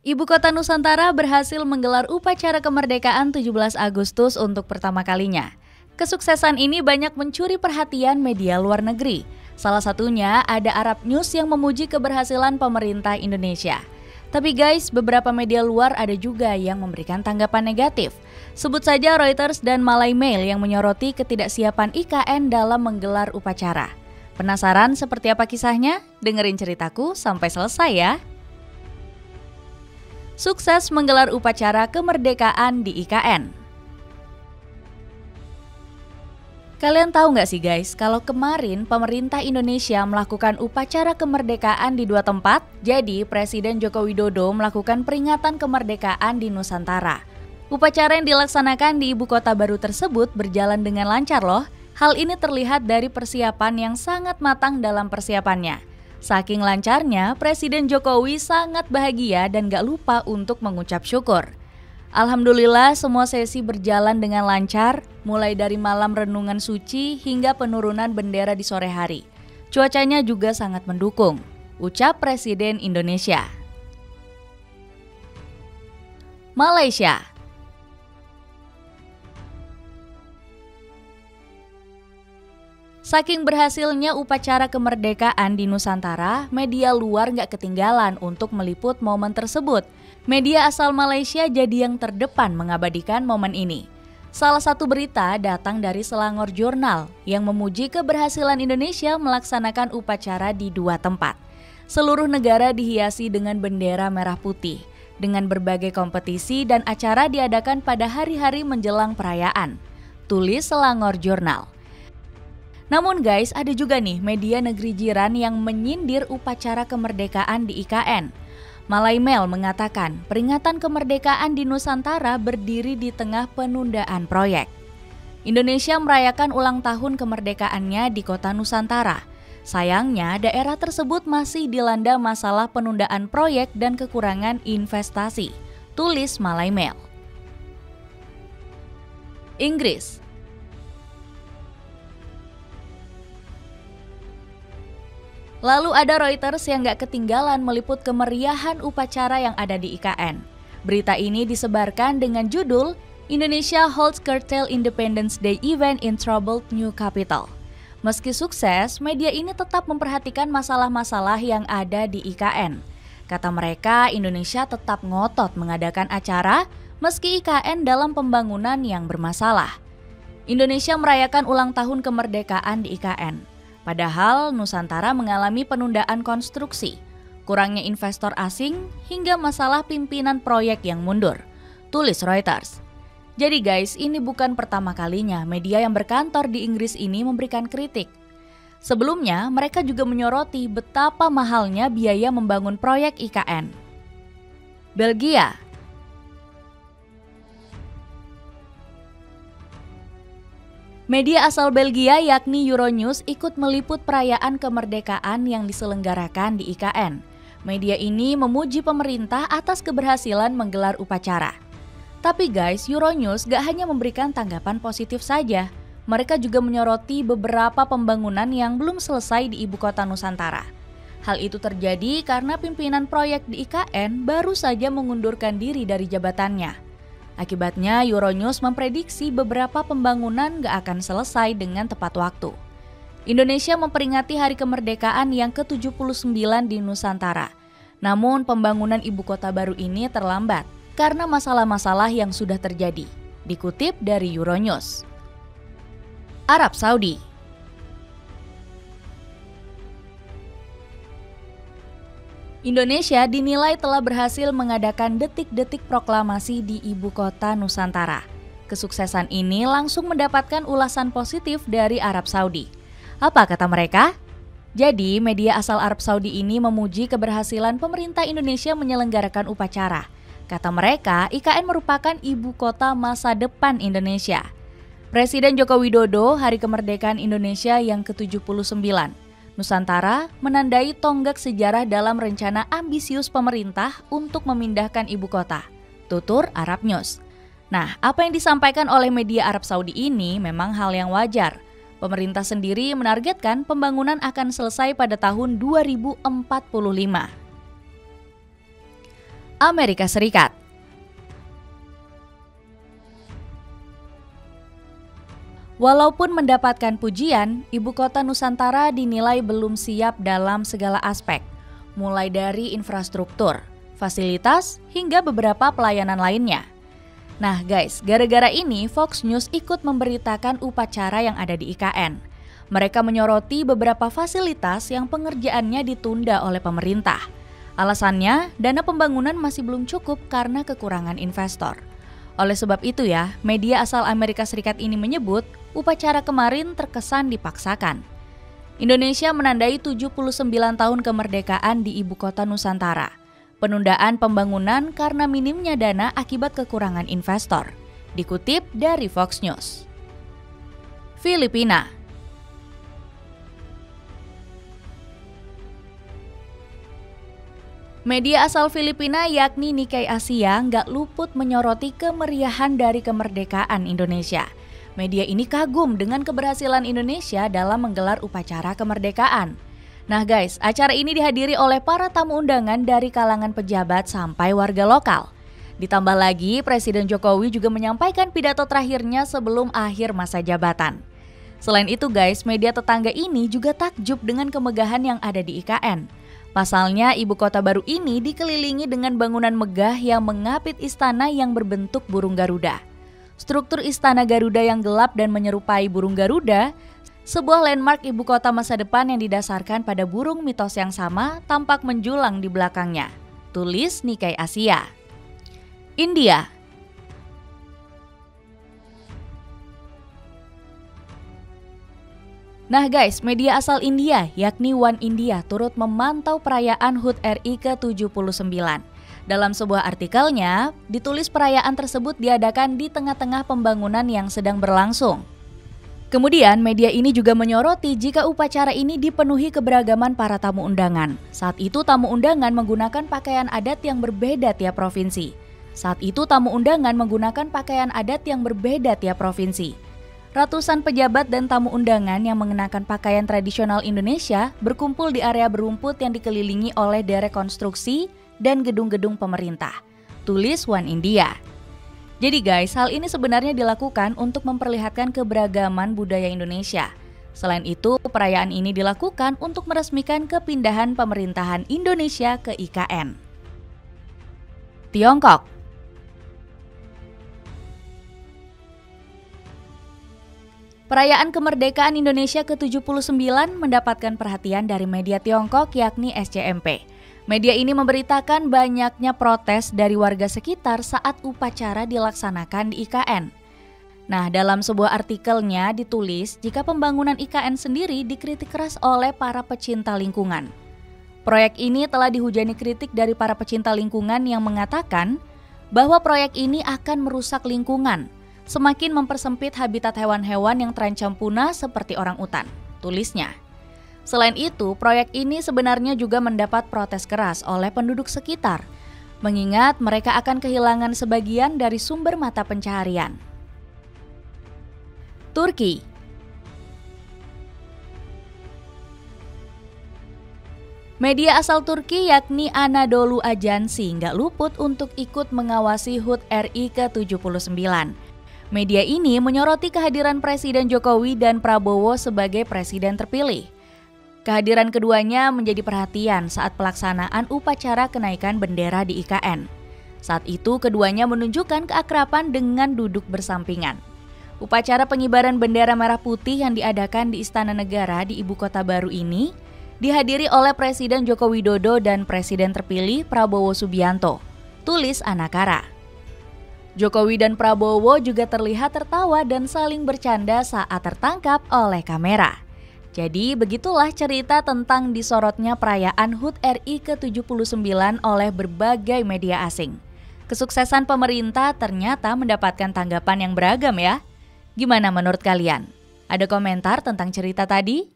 Ibu kota Nusantara berhasil menggelar upacara kemerdekaan 17 Agustus untuk pertama kalinya. Kesuksesan ini banyak mencuri perhatian media luar negeri. Salah satunya ada Arab News yang memuji keberhasilan pemerintah Indonesia. Tapi guys, beberapa media luar ada juga yang memberikan tanggapan negatif. Sebut saja Reuters dan Malay Mail yang menyoroti ketidaksiapan IKN dalam menggelar upacara. Penasaran seperti apa kisahnya? Dengerin ceritaku sampai selesai ya. Sukses menggelar upacara kemerdekaan di IKN. Kalian tahu nggak sih guys, kalau kemarin pemerintah Indonesia melakukan upacara kemerdekaan di dua tempat, jadi Presiden Joko Widodo melakukan peringatan kemerdekaan di Nusantara. Upacara yang dilaksanakan di ibu kota baru tersebut berjalan dengan lancar loh. Hal ini terlihat dari persiapan yang sangat matang dalam persiapannya. Saking lancarnya, Presiden Jokowi sangat bahagia dan gak lupa untuk mengucap syukur. Alhamdulillah semua sesi berjalan dengan lancar, mulai dari malam renungan suci hingga penurunan bendera di sore hari. Cuacanya juga sangat mendukung, ucap Presiden Indonesia. Malaysia. Saking berhasilnya upacara kemerdekaan di Nusantara, media luar nggak ketinggalan untuk meliput momen tersebut. Media asal Malaysia jadi yang terdepan mengabadikan momen ini. Salah satu berita datang dari Selangor Jurnal yang memuji keberhasilan Indonesia melaksanakan upacara di dua tempat. Seluruh negara dihiasi dengan bendera merah putih, dengan berbagai kompetisi dan acara diadakan pada hari-hari menjelang perayaan. Tulis Selangor Jurnal. Namun guys, ada juga nih media negeri jiran yang menyindir upacara kemerdekaan di IKN. Malay Mail mengatakan peringatan kemerdekaan di Nusantara berdiri di tengah penundaan proyek. Indonesia merayakan ulang tahun kemerdekaannya di kota Nusantara. Sayangnya daerah tersebut masih dilanda masalah penundaan proyek dan kekurangan investasi. Tulis Malay Mail. Inggris. Lalu ada Reuters yang gak ketinggalan meliput kemeriahan upacara yang ada di IKN. Berita ini disebarkan dengan judul Indonesia Holds Curtail Independence Day Event in Troubled New Capital. Meski sukses, media ini tetap memperhatikan masalah-masalah yang ada di IKN. Kata mereka, Indonesia tetap ngotot mengadakan acara meski IKN dalam pembangunan yang bermasalah. Indonesia merayakan ulang tahun kemerdekaan di IKN. Padahal Nusantara mengalami penundaan konstruksi, kurangnya investor asing, hingga masalah pimpinan proyek yang mundur. Tulis Reuters. Jadi guys, ini bukan pertama kalinya media yang berkantor di Inggris ini memberikan kritik. Sebelumnya, mereka juga menyoroti betapa mahalnya biaya membangun proyek IKN. Belgia. Media asal Belgia yakni Euronews ikut meliput perayaan kemerdekaan yang diselenggarakan di IKN. Media ini memuji pemerintah atas keberhasilan menggelar upacara. Tapi guys, Euronews gak hanya memberikan tanggapan positif saja. Mereka juga menyoroti beberapa pembangunan yang belum selesai di ibu kota Nusantara. Hal itu terjadi karena pimpinan proyek di IKN baru saja mengundurkan diri dari jabatannya. Akibatnya, Euronews memprediksi beberapa pembangunan gak akan selesai dengan tepat waktu. Indonesia memperingati Hari Kemerdekaan yang ke-79 di Nusantara. Namun, pembangunan ibu kota baru ini terlambat karena masalah-masalah yang sudah terjadi. Dikutip dari Euronews. Arab Saudi. Indonesia dinilai telah berhasil mengadakan detik-detik proklamasi di ibu kota Nusantara. Kesuksesan ini langsung mendapatkan ulasan positif dari Arab Saudi. Apa kata mereka? Jadi, media asal Arab Saudi ini memuji keberhasilan pemerintah Indonesia menyelenggarakan upacara. Kata mereka, IKN merupakan ibu kota masa depan Indonesia. Presiden Joko Widodo, Hari Kemerdekaan Indonesia yang ke-79. Nusantara menandai tonggak sejarah dalam rencana ambisius pemerintah untuk memindahkan ibu kota. Tutur Arab News. Nah, apa yang disampaikan oleh media Arab Saudi ini memang hal yang wajar. Pemerintah sendiri menargetkan pembangunan akan selesai pada tahun 2045. Amerika Serikat. Walaupun mendapatkan pujian, ibu kota Nusantara dinilai belum siap dalam segala aspek, mulai dari infrastruktur, fasilitas, hingga beberapa pelayanan lainnya. Nah guys, gara-gara ini Fox News ikut memberitakan upacara yang ada di IKN. Mereka menyoroti beberapa fasilitas yang pengerjaannya ditunda oleh pemerintah. Alasannya, dana pembangunan masih belum cukup karena kekurangan investor. Oleh sebab itu ya, media asal Amerika Serikat ini menyebut upacara kemarin terkesan dipaksakan. Indonesia menandai 79 tahun kemerdekaan di ibu kota Nusantara. Penundaan pembangunan karena minimnya dana akibat kekurangan investor. Dikutip dari Fox News. Filipina. Media asal Filipina yakni Nikkei Asia nggak luput menyoroti kemeriahan dari kemerdekaan Indonesia. Media ini kagum dengan keberhasilan Indonesia dalam menggelar upacara kemerdekaan. Nah guys, acara ini dihadiri oleh para tamu undangan dari kalangan pejabat sampai warga lokal. Ditambah lagi, Presiden Jokowi juga menyampaikan pidato terakhirnya sebelum akhir masa jabatan. Selain itu guys, media tetangga ini juga takjub dengan kemegahan yang ada di IKN. Pasalnya, ibu kota baru ini dikelilingi dengan bangunan megah yang mengapit istana yang berbentuk burung Garuda. Struktur istana Garuda yang gelap dan menyerupai burung Garuda, sebuah landmark ibu kota masa depan yang didasarkan pada burung mitos yang sama, tampak menjulang di belakangnya. Tulis Nikkei Asia. India. Nah guys, media asal India yakni One India turut memantau perayaan HUT RI ke-79. Dalam sebuah artikelnya, ditulis perayaan tersebut diadakan di tengah-tengah pembangunan yang sedang berlangsung. Kemudian media ini juga menyoroti jika upacara ini dipenuhi keberagaman para tamu undangan. Saat itu tamu undangan menggunakan pakaian adat yang berbeda tiap provinsi. Ratusan pejabat dan tamu undangan yang mengenakan pakaian tradisional Indonesia berkumpul di area berumput yang dikelilingi oleh derek konstruksi dan gedung-gedung pemerintah. Tulis One India. Jadi guys, hal ini sebenarnya dilakukan untuk memperlihatkan keberagaman budaya Indonesia. Selain itu, perayaan ini dilakukan untuk meresmikan kepindahan pemerintahan Indonesia ke IKN. Tiongkok. Perayaan kemerdekaan Indonesia ke-79 mendapatkan perhatian dari media Tiongkok yakni SCMP. Media ini memberitakan banyaknya protes dari warga sekitar saat upacara dilaksanakan di IKN. Nah, dalam sebuah artikelnya ditulis jika pembangunan IKN sendiri dikritik keras oleh para pecinta lingkungan. Proyek ini telah dihujani kritik dari para pecinta lingkungan yang mengatakan bahwa proyek ini akan merusak lingkungan, semakin mempersempit habitat hewan-hewan yang terancam punah seperti orangutan, tulisnya. Selain itu, proyek ini sebenarnya juga mendapat protes keras oleh penduduk sekitar, mengingat mereka akan kehilangan sebagian dari sumber mata pencaharian. Turki. Media asal Turki yakni Anadolu Ajansi nggak luput untuk ikut mengawasi HUT RI ke-79. Media ini menyoroti kehadiran Presiden Jokowi dan Prabowo sebagai presiden terpilih. Kehadiran keduanya menjadi perhatian saat pelaksanaan upacara kenaikan bendera di IKN. Saat itu keduanya menunjukkan keakraban dengan duduk bersampingan. Upacara pengibaran bendera merah putih yang diadakan di Istana Negara di ibu kota baru ini dihadiri oleh Presiden Joko Widodo dan Presiden terpilih Prabowo Subianto, tulis Anakara. Jokowi dan Prabowo juga terlihat tertawa dan saling bercanda saat tertangkap oleh kamera. Jadi begitulah cerita tentang disorotnya perayaan HUT RI ke-79 oleh berbagai media asing. Kesuksesan pemerintah ternyata mendapatkan tanggapan yang beragam ya. Gimana menurut kalian? Ada komentar tentang cerita tadi?